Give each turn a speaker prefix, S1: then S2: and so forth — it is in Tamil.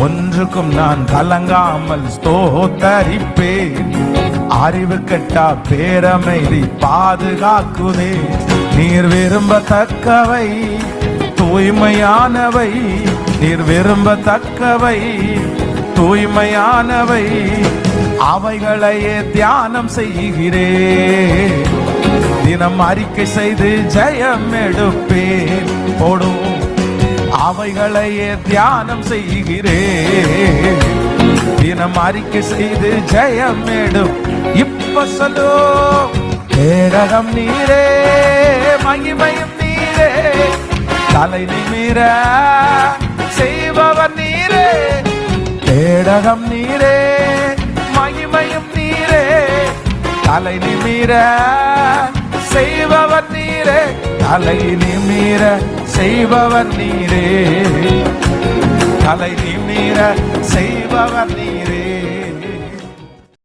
S1: ஒன்றுக்கும் நான் கலங்காமல் ஸ்தோத்தரிப்பேன். அறிவு கெட்டா பேரமைதி பாதுகாக்குதே. நீர் விரும்பத்தக்கவை தூய்மையானவை, நீர் விரும்பத்தக்கவை தூய்மையானவை, அவைகளையே தியானம் செய்கிறேன். தினம் அறிக்கை செய்து ஜெயம் எடுப்பேன். போடும் அவைகளையே தியானம் செய்கிறேன். தினம் அறிக்கை செய்து ஜெயம் எடும். இப்ப சொல்லோ, கேடகம் நீரே, மகிமையும் நீரே, தலை நிமிர செய்பவர் நீரே. கேடகம் நீரே, மகிமையும் நீரே, தலை நிமிர செய்பவர் நீரே. தலை நிமிர செய்பவர் நீரே, தலை நிமிர செய்பவர் நீரே.